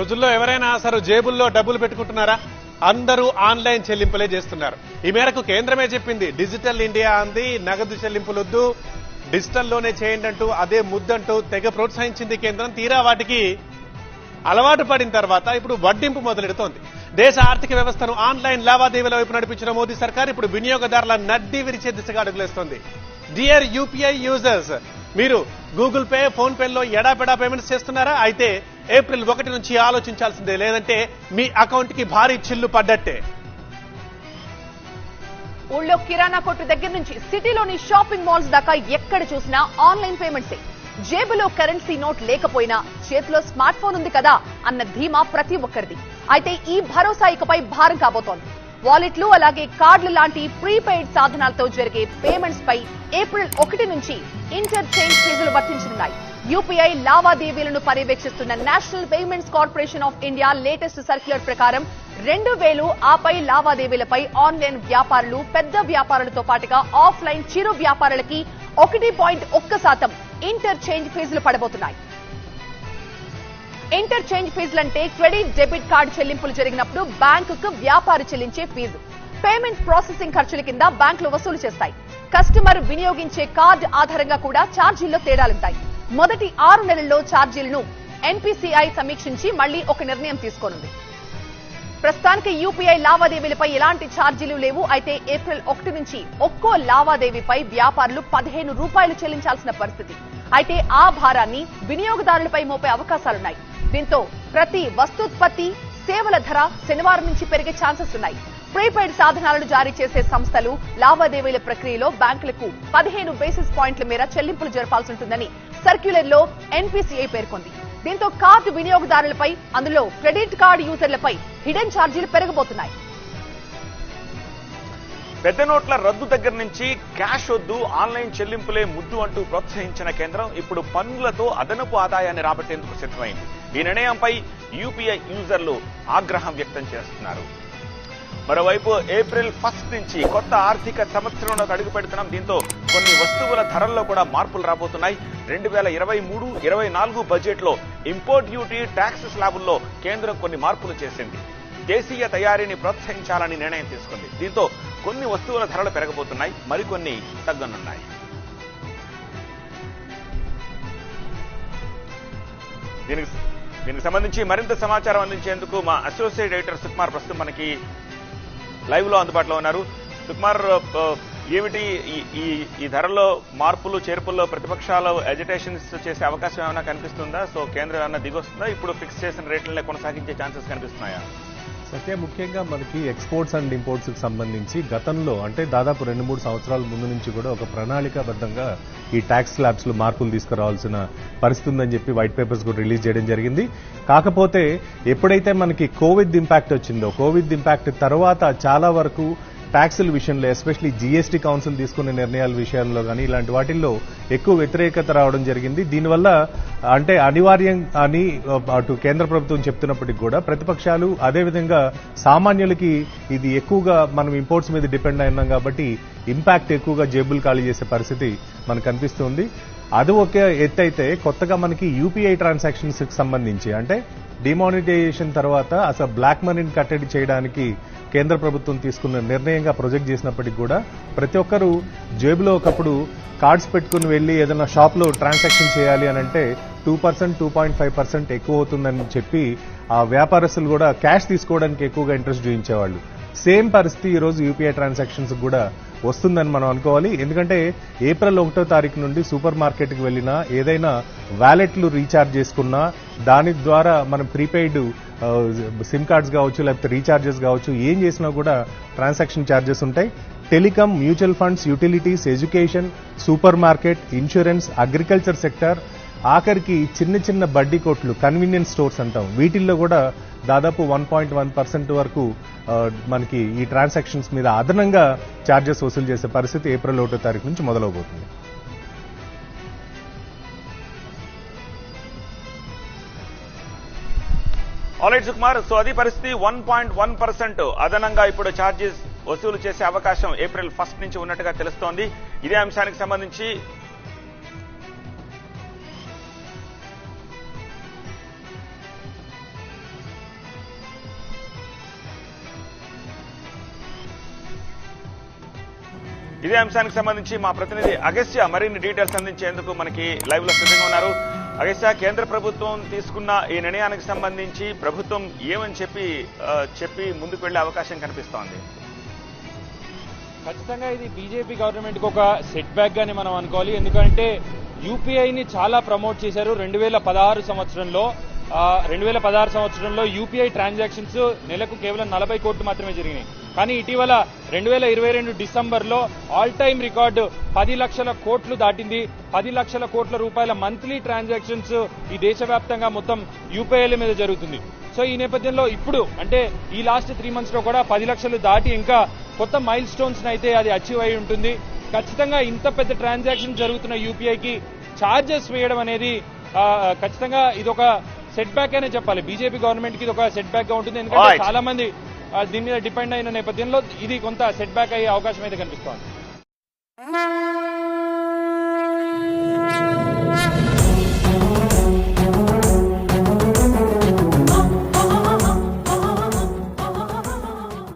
రోజుల్లో ఎవరైనా అసలు జేబుల్లో డబ్బులు పెట్టుకుంటున్నారా? అందరూ ఆన్లైన్ చెల్లింపులే చేస్తున్నారు. ఈ మేరకు కేంద్రమే చెప్పింది డిజిటల్ ఇండియా అంది. నగదు చెల్లింపులొద్దు, డిజిటల్లోనే చేయండి అంటూ అదే ముద్దంటూ తెగ ప్రోత్సహించింది కేంద్రం. తీరా వాటికి అలవాటు పడిన తర్వాత ఇప్పుడు వడ్డింపు మొదలెడుతోంది. దేశ ఆర్థిక వ్యవస్థను ఆన్లైన్ లావాదేవీల వైపు నడిపించిన మోదీ సర్కార్ ఇప్పుడు వినియోగదారుల నడ్డి విరిచే దిశగా అడుగులేస్తోంది. డియర్ యూపీఐ యూజర్స్, మీరు గూగుల్ పే, ఫోన్ పేల్లో ఎడాపెడా పేమెంట్స్ చేస్తున్నారా? అయితే ఏప్రిల్ 1 నుంచి ఆలోచించాల్సిందే, లేదంటే మీ అకౌంట్ కి భారీ చిల్లు పడ్డట్టే. ఊళ్ళో కిరాణా కొట్టు దగ్గర నుంచి సిటీలోని షాపింగ్ మాల్స్ దాకా ఎక్కడ చూసినా ఆన్లైన్ పేమెంట్సే. జేబులో కరెన్సీ నోట్ లేకపోయినా చేతిలో స్మార్ట్ ఫోన్ ఉంది కదా అన్న ధీమా ప్రతి ఒక్కరిది. అయితే ఈ భరోసా ఇకపై భారం కాబోతోంది. వాలెట్లు అలాగే కార్డులు లాంటి ప్రీపెయిడ్ సాధనాలతో జరిగే పేమెంట్స్ పై ఏప్రిల్ 1 నుంచి ఇంటర్చేంజ్ ఫీజులు వర్తించనున్నాయి. యూపీఐ లావాదేవీలను పర్యవేక్షిస్తున్న National Payments Corporation of India latest circular ప్రకారం 2000 ఆపై లావాదేవీలపై ఆన్లైన్ వ్యాపారులు, పెద్ద వ్యాపారులతో పాటుగా ఆఫ్లైన్ చిరు వ్యాపారులకి 1.1% ఇంటర్చేంజ్ ఫీజులు పడబోతున్నాయి. ఇంటర్చేంజ్ ఫీజులంటే క్రెడిట్, డెబిట్ కార్డు చెల్లింపులు జరిగినప్పుడు బ్యాంకుకు వ్యాపారి చెల్లించే ఫీజు. పేమెంట్ ప్రాసెసింగ్ ఖర్చుల కింద బ్యాంకులు వసూలు చేస్తాయి. కస్టమర్ వినియోగించే కార్డు ఆధారంగా కూడా ఛార్జీల్లో తేడాలుంటాయి. మొదటి 6 నెలల్లో ఛార్జీలను ఎన్పీసీఐ సమీక్షించి మళ్లీ ఒక నిర్ణయం తీసుకోనుంది. ప్రస్తుతానికి యూపీఐ లావాదేవీలపై ఎలాంటి ఛార్జీలు లేవు. అయితే ఏప్రిల్ 1 నుంచి ఒక్కో లావాదేవీపై వ్యాపారులు 15 రూపాయలు చెల్లించాల్సిన పరిస్థితి. అయితే ఆ భారాన్ని వినియోగదారులపై మోపే అవకాశాలున్నాయి. దీంతో ప్రతి వస్తూత్పత్తి, సేవల ధర శనివారం నుంచి పెరిగే ఛాన్సెస్ ఉన్నాయి. ప్రీపెయిడ్ సాధనాలను జారీ చేసే సంస్థలు లావాదేవీల ప్రక్రియలో బ్యాంకులకు 15 బేసిస్ పాయింట్ల మేర చెల్లింపులు జరపాల్సి ఉంటుందని సర్క్యులర్ లో ఎన్పీసీఐ పేర్కొంది. దీంతో కార్డు వినియోగదారులపై, అందులో క్రెడిట్ కార్డు యూజర్లపై హిడెన్ ఛార్జీలు పెరగబోతున్నాయి. పెద్ద నోట్ల రద్దు దగ్గర నుంచి క్యాష్ వద్దు, ఆన్లైన్ చెల్లింపులే ముద్దు అంటూ ప్రోత్సహించిన కేంద్రం ఇప్పుడు పన్నులతో అదనపు ఆదాయాన్ని రాబట్టేందుకు సిద్ధమైంది. ఈ నిర్ణయంపై యూపీఐ యూజర్లు ఆగ్రహం వ్యక్తం చేస్తున్నారు. మరోవైపు ఏప్రిల్ 1 నుంచి కొత్త ఆర్థిక సంవత్సరంలోకి అడుగు పెడుతున్నాం. దీంతో కొన్ని వస్తువుల ధరల్లో కూడా మార్పులు రాబోతున్నాయి. 2023-24 బడ్జెట్ లో ఇంపోర్ట్ డ్యూటీ, ట్యాక్స్ స్లాబుల్లో కేంద్రం కొన్ని మార్పులు చేసింది. దేశీయ తయారీని ప్రోత్సహించాలని నిర్ణయం తీసుకుంది. దీంతో కొన్ని వస్తువుల ధరలు పెరగబోతున్నాయి, మరికొన్ని తగ్గనున్నాయి. దీనికి సంబంధించి మరింత సమాచారం అందించేందుకు మా అసోసియేట్ ఎడిటర్ సుకుమార్ ప్రస్తుతం మనకి లైవ్ లో అందుబాటులో ఉన్నారు. సుకుమార్, ఏమిటి ఈ ధరలో మార్పులు చేర్పుల్లో ప్రతిపక్షాలు ఎజిటేషన్స్ చేసే అవకాశం ఏమైనా కనిపిస్తుందా? సో కేంద్రం ఏమైనా దిగొస్తుందా? ఇప్పుడు ఫిక్స్ చేసిన రేట్లనే కొనసాగించే ఛాన్సెస్ కనిపిస్తున్నాయా? సత్య, ముఖ్యంగా మనకి ఎక్స్పోర్ట్స్ అండ్ ఇంపోర్ట్స్ కి సంబంధించి గతంలో అంటే దాదాపు 2-3 సంవత్సరాల ముందు నుంచి కూడా ఒక ప్రణాళికాబద్ధంగా ఈ ట్యాక్స్ స్లాబ్స్ లో మార్పులు తీసుకురావాల్సిన పరిస్థితి ఉందని చెప్పి వైట్ పేపర్స్ కూడా రిలీజ్ చేయడం జరిగింది. కాకపోతే ఎప్పుడైతే మనకి కోవిడ్ ఇంపాక్ట్ వచ్చిందో, కోవిడ్ ఇంపాక్ట్ తర్వాత చాలా వరకు ట్యాక్సుల విషయంలో, ఎస్పెషలీ జీఎస్టీ కౌన్సిల్ తీసుకునే నిర్ణయాల విషయాల్లో కానీ ఇలాంటి వాటిల్లో ఎక్కువ వ్యతిరేకత రావడం జరిగింది. దీనివల్ల అంటే అనివార్యం అని అటు కేంద్ర ప్రభుత్వం చెప్తున్నప్పటికీ కూడా ప్రతిపక్షాలు, అదేవిధంగా సామాన్యులకి ఇది ఎక్కువగా మనం ఇంపోర్ట్స్ మీద డిపెండ్ అయినాం కాబట్టి ఇంపాక్ట్ ఎక్కువగా జేబులు ఖాళీ చేసే పరిస్థితి మనకు కనిపిస్తుంది. అది ఒక ఎత్తు అయితే, కొత్తగా మనకి యూపీఐ ట్రాన్సాక్షన్స్ కి సంబంధించి అంటే డిమానిటైజేషన్ తర్వాత అసలు బ్లాక్ మనీని కట్టడి చేయడానికి కేంద్ర ప్రభుత్వం తీసుకున్న నిర్ణయంగా ప్రొజెక్ట్ చేసినప్పటికీ కూడా ప్రతి ఒక్కరూ జేబులో ఒకప్పుడు కార్డ్స్ పెట్టుకుని వెళ్లి ఏదైనా షాప్ లో ట్రాన్సాక్షన్ చేయాలి అని అంటే 2%, 2.5% ఎక్కువ అవుతుందని చెప్పి ఆ వ్యాపారస్తులు కూడా క్యాష్ తీసుకోవడానికి ఎక్కువగా ఇంట్రెస్ట్ చూపించేవాళ్ళు. సేమ్ పరిస్థితి ఈ రోజు యూపీఐ ట్రాన్సాక్షన్స్ కూడా వస్తుందని మనం అనుకోవాలి. ఎందుకంటే ఏప్రిల్ 1వ తారీఖు నుండి సూపర్ మార్కెట్ కి వెళ్లినా, ఏదైనా వ్యాలెట్లు రీఛార్జ్ చేసుకున్నా, దాని ద్వారా మనం ప్రీపెయిడ్ సిమ్ కార్డ్స్ కావచ్చు, లేకపోతే రీఛార్జెస్ కావచ్చు, ఏం చేసినా కూడా ట్రాన్సాక్షన్ ఛార్జెస్ ఉంటాయి. Telecom, mutual funds, utilities, education, super market, insurance, agriculture sector, ఆఖరికి చిన్న చిన్న బడ్డీ కొట్లు, కన్వీనియన్స్ స్టోర్స్ అంటాం, వీటిల్లో కూడా దాదాపు 1.1% వరకు మనకి ఈ ట్రాన్సాక్షన్స్ మీద అదనంగా ఛార్జెస్ వసూలు చేసే పరిస్థితి ఏప్రిల్ 1వ తారీఖు నుంచి మొదలవబోతుంది. ఆల్రైట్ సుకుమార్, సో అది పరిస్థితి. 1.1% అదనంగా ఇప్పుడు ఛార్జెస్ వసూలు చేసే అవకాశం ఏప్రిల్ 1 నుంచి ఉన్నట్టుగా తెలుస్తోంది. ఇదే అంశానికి సంబంధించి ఇదే అంశానికి సంబంధించి మా ప్రతినిధి అగస్త్య మరిన్ని డీటెయిల్స్ అందించేందుకు మనకి లైవ్ లో సిద్ధంగా ఉన్నారు. అగస్త్య, కేంద్ర ప్రభుత్వం తీసుకున్న ఈ నిర్ణయానికి సంబంధించి ప్రభుత్వం ఏమని చెప్పి ముందుకు వెళ్లే అవకాశం కనిపిస్తోంది? ఖచ్చితంగా ఇది బీజేపీ గవర్నమెంట్ కు ఒక సెట్ బ్యాక్ గానే మనం అనుకోవాలి. ఎందుకంటే యూపీఐని చాలా ప్రమోట్ చేశారు 2016 సంవత్సరంలో. 2016 సంవత్సరంలో యూపీఐ ట్రాన్సాక్షన్స్ నెలకు కేవలం 40 కోట్లు మాత్రమే జరిగినాయి. కానీ ఇటీవల 2022 డిసెంబర్లో ఆల్ టైమ్ రికార్డు 10 లక్షల కోట్లు దాటింది. 10 లక్షల కోట్ల రూపాయల మంత్లీ ట్రాన్సాక్షన్స్ ఈ దేశవ్యాప్తంగా మొత్తం యూపీఐల మీద జరుగుతుంది. సో ఈ నేపథ్యంలో ఇప్పుడు అంటే ఈ లాస్ట్ 3 months లో కూడా 10 లక్షలు దాటి ఇంకా కొత్త మైల్ స్టోన్స్ అయితే అది అచీవ్ అయి ఉంటుంది. ఖచ్చితంగా ఇంత పెద్ద ట్రాన్సాక్షన్ జరుగుతున్న యూపీఐకి ఛార్జెస్ వేయడం అనేది ఖచ్చితంగా ఇదొక సెట్ బ్యాక్ అనే చెప్పాలి. బీజేపీ గవర్నమెంట్ కి ఇది ఒక సెట్ బ్యాక్ గా ఉంటుంది. ఎందుకంటే చాలా మంది దీని మీద డిపెండ్ అయిన నేపథ్యంలో ఇది కొంత సెట్ బ్యాక్ అయ్యే అవకాశం అయితే కనిపిస్తోంది.